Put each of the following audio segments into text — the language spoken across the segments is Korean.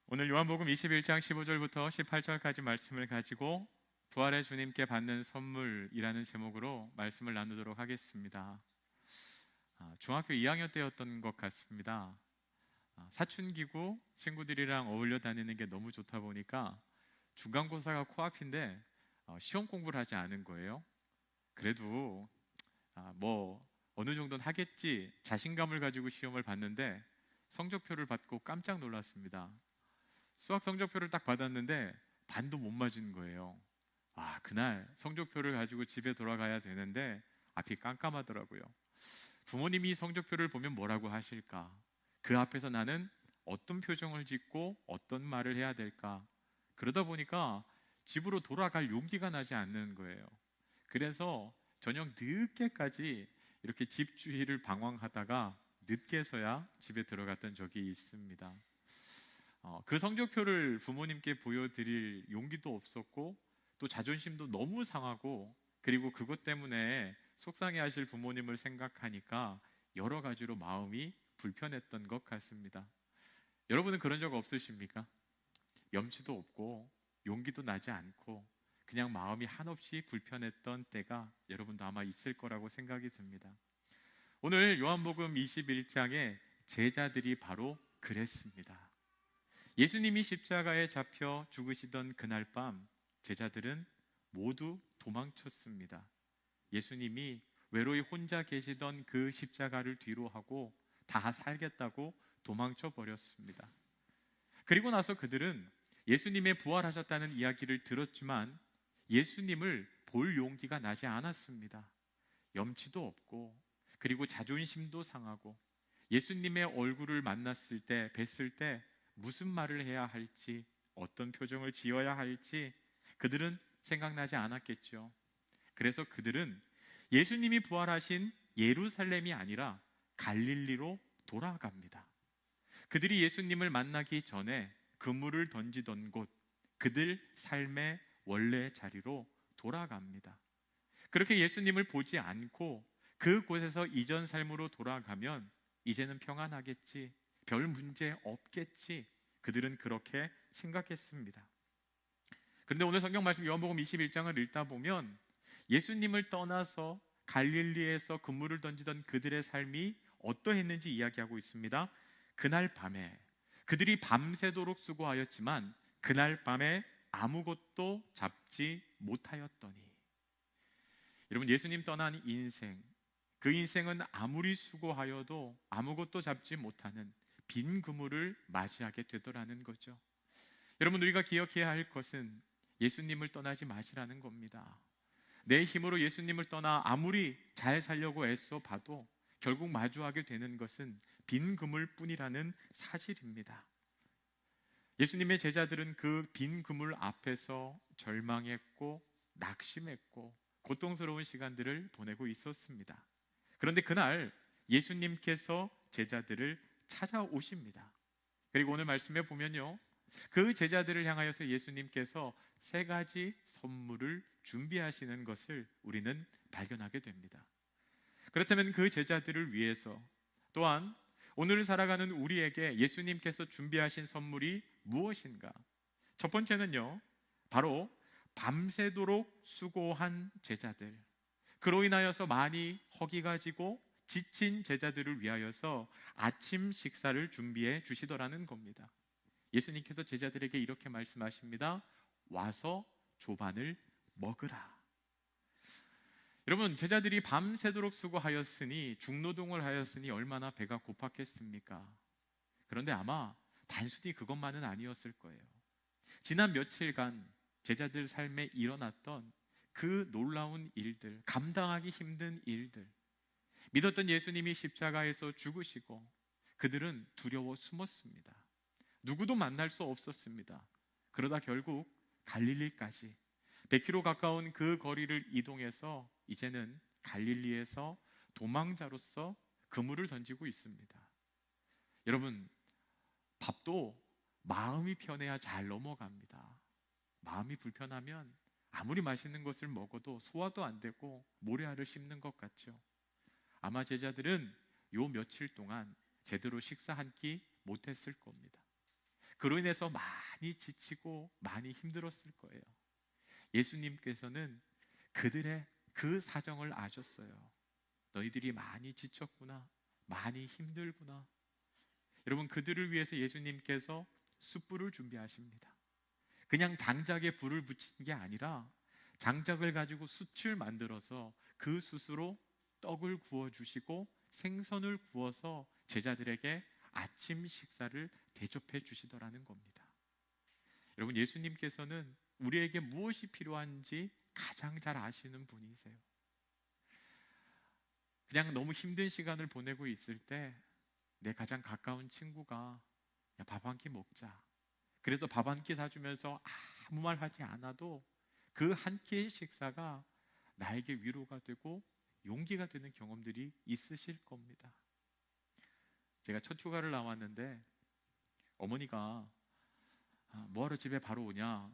오늘 요한복음 21장 15절부터 18절까지 말씀을 가지고 부활의 주님께 받는 선물이라는 제목으로 말씀을 나누도록 하겠습니다. 중학교 2학년 때였던 것 같습니다. 사춘기고 친구들이랑 어울려 다니는 게 너무 좋다 보니까 중간고사가 코앞인데 시험 공부를 하지 않은 거예요. 그래도 뭐 어느 정도는 하겠지 자신감을 가지고 시험을 봤는데 성적표를 받고 깜짝 놀랐습니다. 수학 성적표를 딱 받았는데 반도 못 맞은 거예요. 그날 성적표를 가지고 집에 돌아가야 되는데 앞이 깜깜하더라고요. 부모님이 성적표를 보면 뭐라고 하실까? 그 앞에서 나는 어떤 표정을 짓고 어떤 말을 해야 될까? 그러다 보니까 집으로 돌아갈 용기가 나지 않는 거예요. 그래서 저녁 늦게까지 이렇게 집 주위를 방황하다가 늦게서야 집에 들어갔던 적이 있습니다. 그 성적표를 부모님께 보여드릴 용기도 없었고 또 자존심도 너무 상하고, 그리고 그것 때문에 속상해하실 부모님을 생각하니까 여러 가지로 마음이 불편했던 것 같습니다. 여러분은 그런 적 없으십니까? 염치도 없고 용기도 나지 않고 그냥 마음이 한없이 불편했던 때가 여러분도 아마 있을 거라고 생각이 듭니다. 오늘 요한복음 21장에 제자들이 바로 그랬습니다. 예수님이 십자가에 잡혀 죽으시던 그날 밤 제자들은 모두 도망쳤습니다. 예수님이 외로이 혼자 계시던 그 십자가를 뒤로 하고 다 살겠다고 도망쳐 버렸습니다. 그리고 나서 그들은 예수님의 부활하셨다는 이야기를 들었지만 예수님을 볼 용기가 나지 않았습니다. 염치도 없고 그리고 자존심도 상하고 예수님의 얼굴을 만났을 때, 뵀을 때 무슨 말을 해야 할지, 어떤 표정을 지어야 할지 그들은 생각나지 않았겠죠. 그래서 그들은 예수님이 부활하신 예루살렘이 아니라 갈릴리로 돌아갑니다. 그들이 예수님을 만나기 전에 그물을 던지던 곳, 그들 삶의 원래 자리로 돌아갑니다. 그렇게 예수님을 보지 않고 그곳에서 이전 삶으로 돌아가면 이제는 평안하겠지, 별 문제 없겠지, 그들은 그렇게 생각했습니다. 그런데 오늘 성경 말씀 요한복음 21장을 읽다 보면 예수님을 떠나서 갈릴리에서 그물을 던지던 그들의 삶이 어떠했는지 이야기하고 있습니다. 그날 밤에 그들이 밤새도록 수고하였지만 그날 밤에 아무것도 잡지 못하였더니, 여러분, 예수님 떠난 인생, 그 인생은 아무리 수고하여도 아무것도 잡지 못하는 빈 그물을 맞이하게 되더라는 거죠. 여러분, 우리가 기억해야 할 것은 예수님을 떠나지 마시라는 겁니다. 내 힘으로 예수님을 떠나 아무리 잘 살려고 애써 봐도 결국 마주하게 되는 것은 빈 그물뿐이라는 사실입니다. 예수님의 제자들은 그 빈 그물 앞에서 절망했고 낙심했고 고통스러운 시간들을 보내고 있었습니다. 그런데 그날 예수님께서 제자들을 찾아오십니다. 그리고 오늘 말씀에 보면요, 그 제자들을 향하여서 예수님께서 세 가지 선물을 준비하시는 것을 우리는 발견하게 됩니다. 그렇다면 그 제자들을 위해서, 또한 오늘 살아가는 우리에게 예수님께서 준비하신 선물이 무엇인가? 첫 번째는요, 바로 밤새도록 수고한 제자들, 그로 인하여서 많이 허기가 지고 지친 제자들을 위하여서 아침 식사를 준비해 주시더라는 겁니다. 예수님께서 제자들에게 이렇게 말씀하십니다. 와서 조반을 먹으라. 여러분, 제자들이 밤새도록 수고하였으니, 중노동을 하였으니 얼마나 배가 고팠겠습니까? 그런데 아마 단순히 그것만은 아니었을 거예요. 지난 며칠간 제자들 삶에 일어났던 그 놀라운 일들, 감당하기 힘든 일들, 믿었던 예수님이 십자가에서 죽으시고 그들은 두려워 숨었습니다. 누구도 만날 수 없었습니다. 그러다 결국 갈릴리까지 100km 가까운 그 거리를 이동해서 이제는 갈릴리에서 도망자로서 그물을 던지고 있습니다. 여러분, 밥도 마음이 편해야 잘 넘어갑니다. 마음이 불편하면 아무리 맛있는 것을 먹어도 소화도 안 되고 모래알을 씹는 것 같죠. 아마 제자들은 요 며칠 동안 제대로 식사 한 끼 못했을 겁니다. 그로 인해서 많이 지치고 많이 힘들었을 거예요. 예수님께서는 그들의 그 사정을 아셨어요. 너희들이 많이 지쳤구나, 많이 힘들구나. 여러분, 그들을 위해서 예수님께서 숯불을 준비하십니다. 그냥 장작에 불을 붙인 게 아니라 장작을 가지고 숯을 만들어서 그 숯으로 떡을 구워 주시고 생선을 구워서 제자들에게 아침 식사를 대접해 주시더라는 겁니다. 여러분, 예수님께서는 우리에게 무엇이 필요한지 가장 잘 아시는 분이세요. 그냥 너무 힘든 시간을 보내고 있을 때 내 가장 가까운 친구가 밥 한 끼 먹자, 그래서 밥 한 끼 사주면서 아무 말 하지 않아도 그 한 끼의 식사가 나에게 위로가 되고 용기가 되는 경험들이 있으실 겁니다. 제가 첫 휴가를 나왔는데 어머니가 뭐하러 집에 바로 오냐,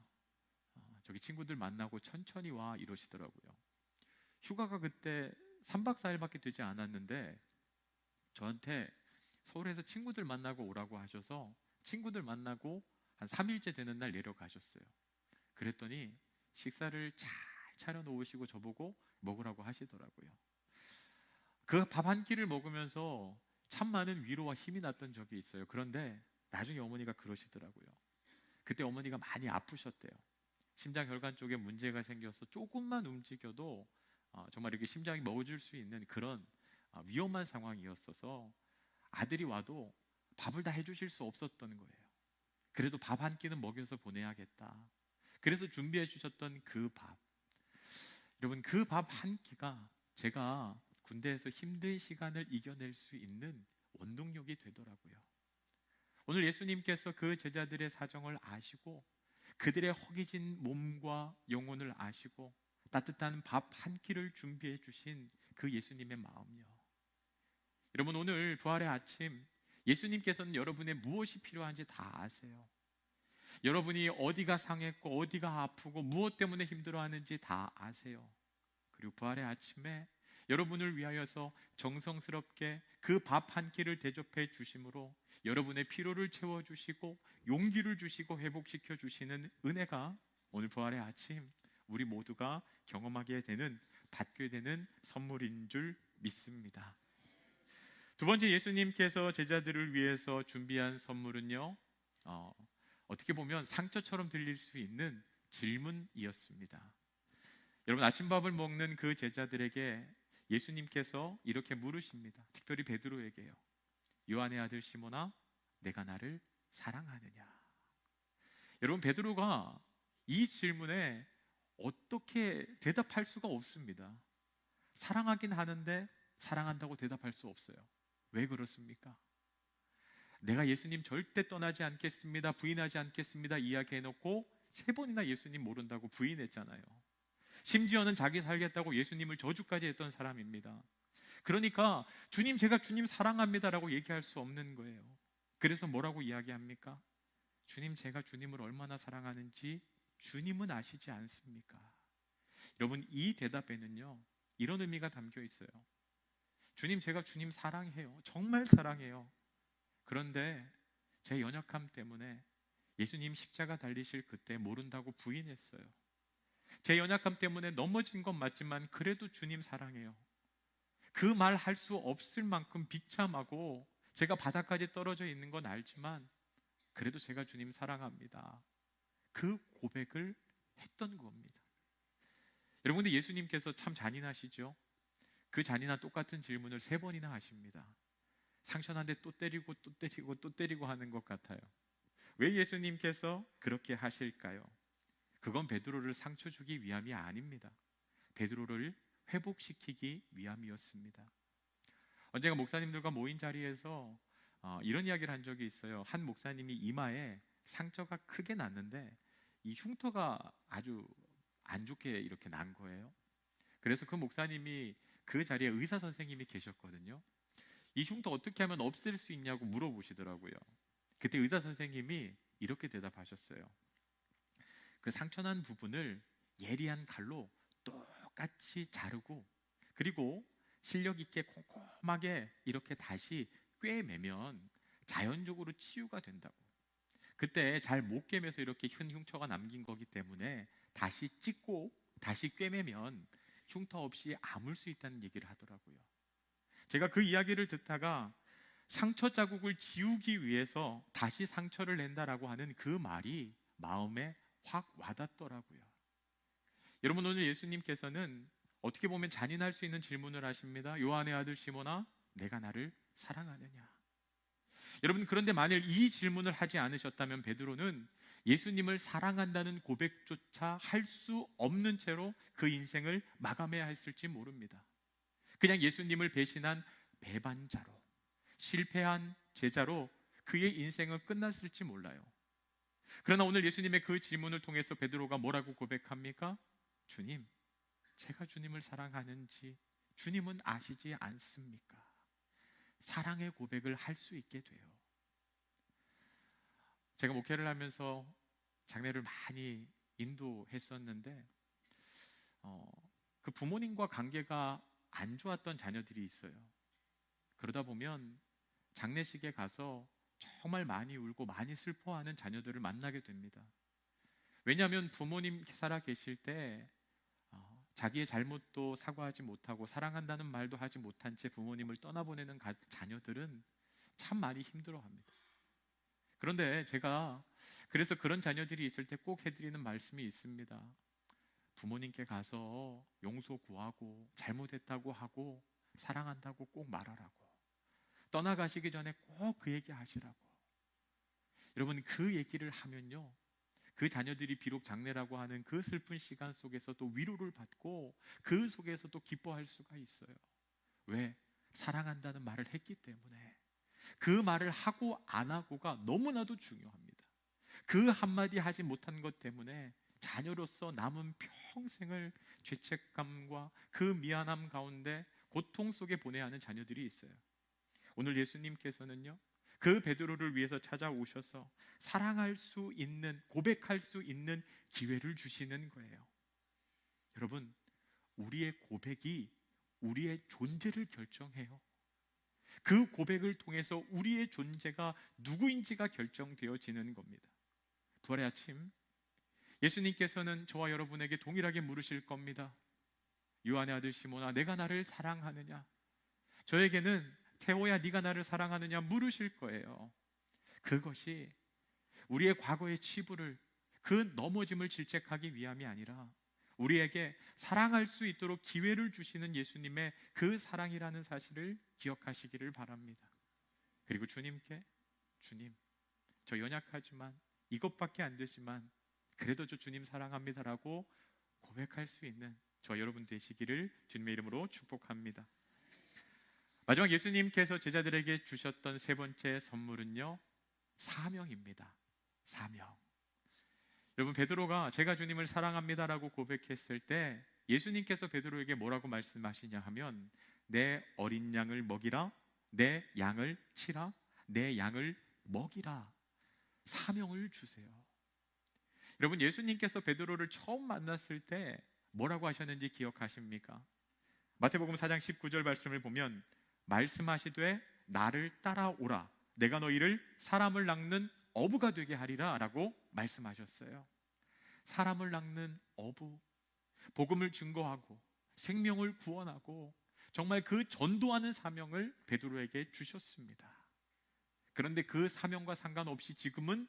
저기 친구들 만나고 천천히 와, 이러시더라고요. 휴가가 그때 3박 4일밖에 되지 않았는데 저한테 서울에서 친구들 만나고 오라고 하셔서 친구들 만나고 한 3일째 되는 날 내려가셨어요. 그랬더니 식사를 잘 차려 놓으시고 저보고 먹으라고 하시더라고요. 그 밥 한 끼를 먹으면서 참 많은 위로와 힘이 났던 적이 있어요. 그런데 나중에 어머니가 그러시더라고요. 그때 어머니가 많이 아프셨대요. 심장 혈관 쪽에 문제가 생겨서 조금만 움직여도 정말 이렇게 심장이 멎을 수 있는 그런 위험한 상황이었어서 아들이 와도 밥을 다 해주실 수 없었던 거예요. 그래도 밥 한 끼는 먹여서 보내야겠다. 그래서 준비해 주셨던 그 밥, 여러분, 그 밥 한 끼가 제가 군대에서 힘든 시간을 이겨낼 수 있는 원동력이 되더라고요. 오늘 예수님께서 그 제자들의 사정을 아시고 그들의 허기진 몸과 영혼을 아시고 따뜻한 밥 한 끼를 준비해 주신 그 예수님의 마음이요. 여러분, 오늘 부활의 아침, 예수님께서는 여러분의 무엇이 필요한지 다 아세요. 여러분이 어디가 상했고 어디가 아프고 무엇 때문에 힘들어하는지 다 아세요. 그리고 부활의 아침에 여러분을 위하여서 정성스럽게 그 밥 한 끼를 대접해 주심으로 여러분의 피로를 채워주시고 용기를 주시고 회복시켜 주시는 은혜가 오늘 부활의 아침 우리 모두가 경험하게 되는, 받게 되는 선물인 줄 믿습니다. 두 번째, 예수님께서 제자들을 위해서 준비한 선물은요, 어떻게 보면 상처처럼 들릴 수 있는 질문이었습니다. 여러분, 아침밥을 먹는 그 제자들에게 예수님께서 이렇게 물으십니다. 특별히 베드로에게요. 요한의 아들 시몬아, 내가 나를 사랑하느냐? 여러분, 베드로가 이 질문에 어떻게 대답할 수가 없습니다. 사랑하긴 하는데 사랑한다고 대답할 수 없어요. 왜 그렇습니까? 내가 예수님 절대 떠나지 않겠습니다, 부인하지 않겠습니다 이야기해놓고 3번이나 예수님 모른다고 부인했잖아요. 심지어는 자기 살겠다고 예수님을 저주까지 했던 사람입니다. 그러니까 주님, 제가 주님 사랑합니다라고 얘기할 수 없는 거예요. 그래서 뭐라고 이야기합니까? 주님, 제가 주님을 얼마나 사랑하는지 주님은 아시지 않습니까? 여러분, 이 대답에는요 이런 의미가 담겨 있어요. 주님, 제가 주님 사랑해요. 정말 사랑해요. 그런데 제 연약함 때문에 예수님 십자가 달리실 그때 모른다고 부인했어요. 제 연약함 때문에 넘어진 건 맞지만 그래도 주님 사랑해요. 그 말 할 수 없을 만큼 비참하고 제가 바닥까지 떨어져 있는 건 알지만 그래도 제가 주님 사랑합니다. 그 고백을 했던 겁니다. 여러분, 근데 예수님께서 참 잔인하시죠? 그 잔인한 똑같은 질문을 3번이나 하십니다. 상처난데 또 때리고 또 때리고 또 때리고 하는 것 같아요. 왜 예수님께서 그렇게 하실까요? 그건 베드로를 상처 주기 위함이 아닙니다. 베드로를 회복시키기 위함이었습니다. 언젠가 목사님들과 모인 자리에서 이런 이야기를 한 적이 있어요. 한 목사님이 이마에 상처가 크게 났는데 이 흉터가 아주 안 좋게 이렇게 난 거예요. 그래서 그 목사님이 그 자리에 의사 선생님이 계셨거든요. 이 흉터 어떻게 하면 없앨 수 있냐고 물어보시더라고요. 그때 의사 선생님이 이렇게 대답하셨어요. 그 상처난 부분을 예리한 칼로 똑같이 자르고 그리고 실력 있게 꼼꼼하게 이렇게 다시 꿰매면 자연적으로 치유가 된다고. 그때 잘 못 꿰매서 이렇게 큰 흉터가 남긴 거기 때문에 다시 찢고 다시 꿰매면 흉터 없이 아물 수 있다는 얘기를 하더라고요. 제가 그 이야기를 듣다가 상처 자국을 지우기 위해서 다시 상처를 낸다라고 하는 그 말이 마음에 확 와닿더라고요. 여러분, 오늘 예수님께서는 어떻게 보면 잔인할 수 있는 질문을 하십니다. 요한의 아들 시몬아, 내가 나를 사랑하느냐? 여러분, 그런데 만일 이 질문을 하지 않으셨다면 베드로는 예수님을 사랑한다는 고백조차 할 수 없는 채로 그 인생을 마감해야 했을지 모릅니다. 그냥 예수님을 배신한 배반자로, 실패한 제자로 그의 인생은 끝났을지 몰라요. 그러나 오늘 예수님의 그 질문을 통해서 베드로가 뭐라고 고백합니까? 주님, 제가 주님을 사랑하는지 주님은 아시지 않습니까? 사랑의 고백을 할 수 있게 돼요. 제가 목회를 하면서 장례를 많이 인도했었는데 그 부모님과 관계가 안 좋았던 자녀들이 있어요. 그러다 보면 장례식에 가서 정말 많이 울고 많이 슬퍼하는 자녀들을 만나게 됩니다. 왜냐하면 부모님 살아 계실 때 자기의 잘못도 사과하지 못하고 사랑한다는 말도 하지 못한 채 부모님을 떠나보내는 자녀들은 참 많이 힘들어합니다. 그런데 제가 그래서 그런 자녀들이 있을 때 꼭 해드리는 말씀이 있습니다. 부모님께 가서 용서 구하고 잘못했다고 하고 사랑한다고 꼭 말하라고, 떠나가시기 전에 꼭 그 얘기 하시라고. 여러분, 그 얘기를 하면요, 그 자녀들이 비록 장례라고 하는 그 슬픈 시간 속에서 또 위로를 받고 그 속에서 또 기뻐할 수가 있어요. 왜? 사랑한다는 말을 했기 때문에. 그 말을 하고 안 하고가 너무나도 중요합니다. 그 한마디 하지 못한 것 때문에 자녀로서 남은 평생을 죄책감과 그 미안함 가운데 고통 속에 보내야 하는 자녀들이 있어요. 오늘 예수님께서는요, 그 베드로를 위해서 찾아오셔서 사랑할 수 있는, 고백할 수 있는 기회를 주시는 거예요. 여러분, 우리의 고백이 우리의 존재를 결정해요. 그 고백을 통해서 우리의 존재가 누구인지가 결정되어지는 겁니다. 부활의 아침, 예수님께서는 저와 여러분에게 동일하게 물으실 겁니다. 요한의 아들 시몬아, 내가 나를 사랑하느냐? 저에게는 태호야, 네가 나를 사랑하느냐 물으실 거예요. 그것이 우리의 과거의 치부를, 그 넘어짐을 질책하기 위함이 아니라 우리에게 사랑할 수 있도록 기회를 주시는 예수님의 그 사랑이라는 사실을 기억하시기를 바랍니다. 그리고 주님께, 주님, 저 연약하지만 이것밖에 안 되지만 그래도 저 주님 사랑합니다라고 고백할 수 있는 저 여러분 되시기를 주님의 이름으로 축복합니다. 마지막 예수님께서 제자들에게 주셨던 세 번째 선물은요, 사명입니다. 사명. 여러분, 베드로가 제가 주님을 사랑합니다라고 고백했을 때 예수님께서 베드로에게 뭐라고 말씀하시냐 하면, 내 어린 양을 먹이라, 내 양을 치라, 내 양을 먹이라. 사명을 주세요. 여러분, 예수님께서 베드로를 처음 만났을 때 뭐라고 하셨는지 기억하십니까? 마태복음 4장 19절 말씀을 보면, 말씀하시되 나를 따라오라, 내가 너희를 사람을 낚는 어부가 되게 하리라 라고 말씀하셨어요. 사람을 낚는 어부, 복음을 증거하고 생명을 구원하고 정말 그 전도하는 사명을 베드로에게 주셨습니다. 그런데 그 사명과 상관없이 지금은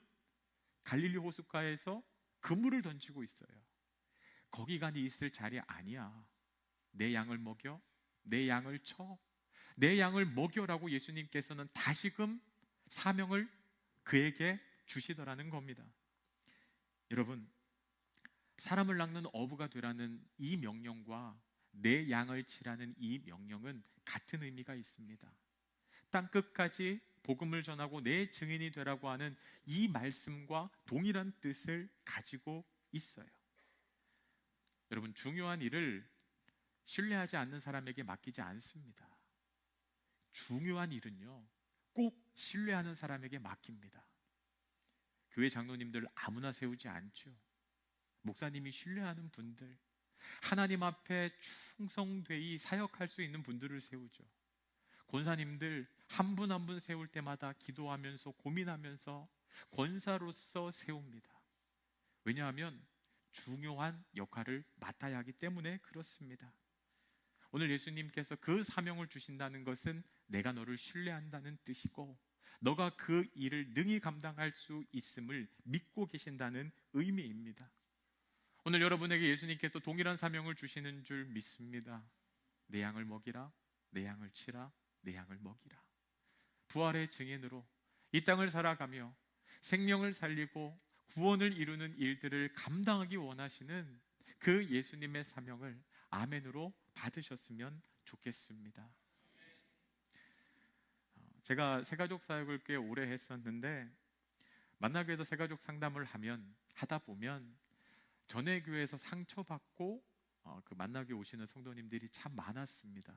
갈릴리 호숫가에서 그물을 던지고 있어요. 거기가 네 있을 자리 아니야. 내 양을 먹여, 내 양을 쳐, 내 양을 먹여라고 예수님께서는 다시금 사명을 그에게 주시더라는 겁니다. 여러분, 사람을 낚는 어부가 되라는 이 명령과 내 양을 치라는 이 명령은 같은 의미가 있습니다. 땅 끝까지 복음을 전하고 내 증인이 되라고 하는 이 말씀과 동일한 뜻을 가지고 있어요. 여러분, 중요한 일을 신뢰하지 않는 사람에게 맡기지 않습니다. 중요한 일은요, 꼭 신뢰하는 사람에게 맡깁니다. 교회 장로님들 아무나 세우지 않죠. 목사님이 신뢰하는 분들, 하나님 앞에 충성되이 사역할 수 있는 분들을 세우죠. 권사님들 한 분 한 분 세울 때마다 기도하면서 고민하면서 권사로서 세웁니다. 왜냐하면 중요한 역할을 맡아야 하기 때문에 그렇습니다. 오늘 예수님께서 그 사명을 주신다는 것은 내가 너를 신뢰한다는 뜻이고, 너가 그 일을 능히 감당할 수 있음을 믿고 계신다는 의미입니다. 오늘 여러분에게 예수님께서 동일한 사명을 주시는 줄 믿습니다. 내 양을 먹이라, 내 양을 치라, 내 양을 먹이라. 부활의 증인으로 이 땅을 살아가며 생명을 살리고 구원을 이루는 일들을 감당하기 원하시는 그 예수님의 사명을 아멘으로 받으셨으면 좋겠습니다. 제가 새가족 사역을 꽤 오래 했었는데, 만나교회에서 새가족 상담을 하다 보면 전에 교회에서 상처받고 그 만나교회 오시는 성도님들이 참 많았습니다.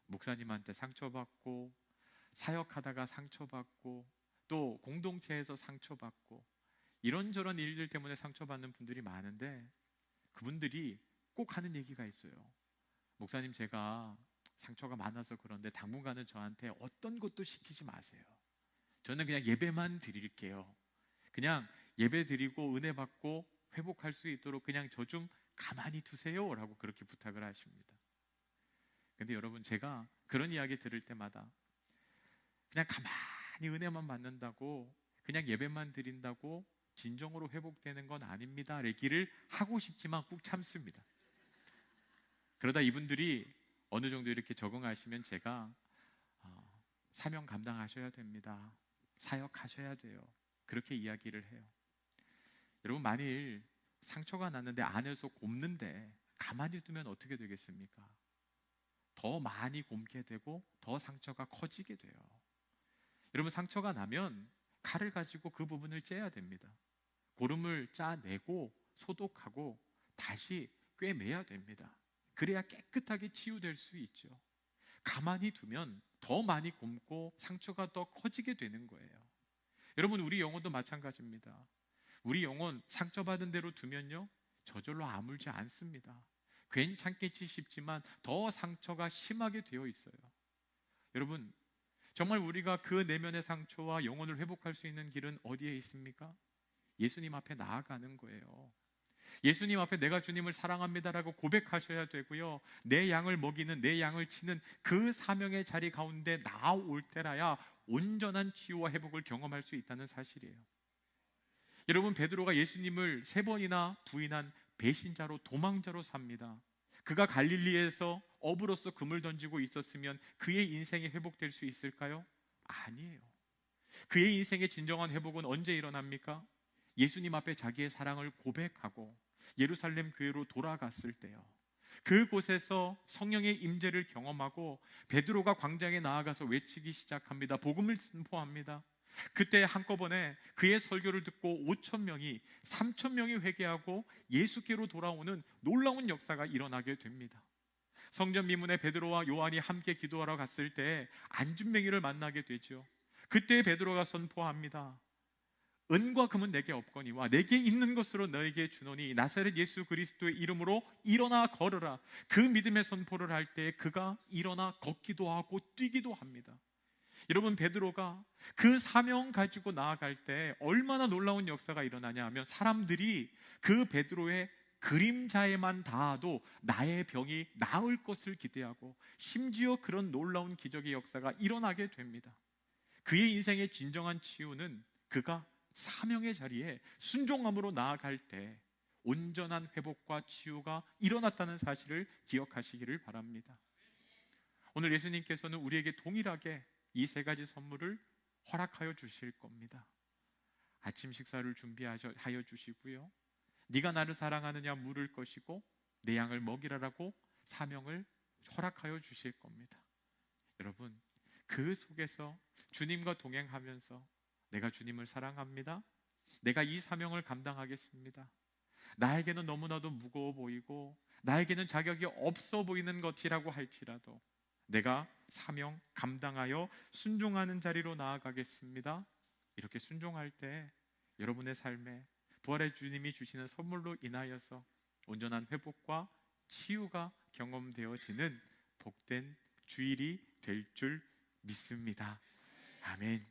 목사님한테 상처받고, 사역하다가 상처받고, 또 공동체에서 상처받고, 이런저런 일들 때문에 상처받는 분들이 많은데, 그분들이 꼭 하는 얘기가 있어요. 목사님, 제가 상처가 많아서 그런데 당분간은 저한테 어떤 것도 시키지 마세요. 저는 그냥 예배만 드릴게요. 그냥 예배 드리고 은혜 받고 회복할 수 있도록 그냥 저 좀 가만히 두세요 라고 그렇게 부탁을 하십니다. 근데 여러분, 제가 그런 이야기 들을 때마다 그냥 가만히 은혜만 받는다고, 그냥 예배만 드린다고 진정으로 회복되는 건 아닙니다 얘기를 하고 싶지만 꾹 참습니다. 그러다 이분들이 어느 정도 이렇게 적응하시면 제가 사명 감당하셔야 됩니다, 사역하셔야 돼요, 그렇게 이야기를 해요. 여러분, 만일 상처가 났는데 안에서 곱는데 가만히 두면 어떻게 되겠습니까? 더 많이 곪게 되고 더 상처가 커지게 돼요. 여러분, 상처가 나면 칼을 가지고 그 부분을 째야 됩니다. 고름을 짜내고 소독하고 다시 꿰매야 됩니다. 그래야 깨끗하게 치유될 수 있죠. 가만히 두면 더 많이 곪고 상처가 더 커지게 되는 거예요. 여러분, 우리 영혼도 마찬가지입니다. 우리 영혼 상처받은 대로 두면요, 저절로 아물지 않습니다. 괜찮겠지 싶지만 더 상처가 심하게 되어 있어요. 여러분, 정말 우리가 그 내면의 상처와 영혼을 회복할 수 있는 길은 어디에 있습니까? 예수님 앞에 나아가는 거예요. 예수님 앞에 내가 주님을 사랑합니다라고 고백하셔야 되고요, 내 양을 먹이는, 내 양을 치는 그 사명의 자리 가운데 나올 때라야 온전한 치유와 회복을 경험할 수 있다는 사실이에요. 여러분, 베드로가 예수님을 3번이나 부인한 배신자로, 도망자로 삽니다. 그가 갈릴리에서 어부로서 금을 던지고 있었으면 그의 인생이 회복될 수 있을까요? 아니에요. 그의 인생의 진정한 회복은 언제 일어납니까? 예수님 앞에 자기의 사랑을 고백하고 예루살렘 교회로 돌아갔을 때요. 그곳에서 성령의 임재를 경험하고 베드로가 광장에 나아가서 외치기 시작합니다. 복음을 선포합니다. 그때 한꺼번에 그의 설교를 듣고 5,000명이 3,000명이 회개하고 예수께로 돌아오는 놀라운 역사가 일어나게 됩니다. 성전 미문에 베드로와 요한이 함께 기도하러 갔을 때 안진뱅이를 만나게 되죠. 그때 베드로가 선포합니다. 은과 금은 내게 없거니와 내게 있는 것으로 너에게 주노니 나사렛 예수 그리스도의 이름으로 일어나 걸으라. 그 믿음의 선포를 할 때 그가 일어나 걷기도 하고 뛰기도 합니다. 여러분, 베드로가 그 사명 가지고 나아갈 때 얼마나 놀라운 역사가 일어나냐 하면, 사람들이 그 베드로의 그림자에만 닿아도 나의 병이 나을 것을 기대하고, 심지어 그런 놀라운 기적의 역사가 일어나게 됩니다. 그의 인생의 진정한 치유는 그가 사명의 자리에 순종함으로 나아갈 때 온전한 회복과 치유가 일어났다는 사실을 기억하시기를 바랍니다. 오늘 예수님께서는 우리에게 동일하게 이 3가지 선물을 허락하여 주실 겁니다. 아침 식사를 준비하여 주시고요, 네가 나를 사랑하느냐 물을 것이고 내 양을 먹이라라고 사명을 허락하여 주실 겁니다. 여러분, 그 속에서 주님과 동행하면서 내가 주님을 사랑합니다, 내가 이 사명을 감당하겠습니다, 나에게는 너무나도 무거워 보이고 나에게는 자격이 없어 보이는 것이라고 할지라도 내가 사명 감당하여 순종하는 자리로 나아가겠습니다, 이렇게 순종할 때 여러분의 삶에 부활의 주님이 주시는 선물로 인하여서 온전한 회복과 치유가 경험되어지는 복된 주일이 될 줄 믿습니다. 아멘.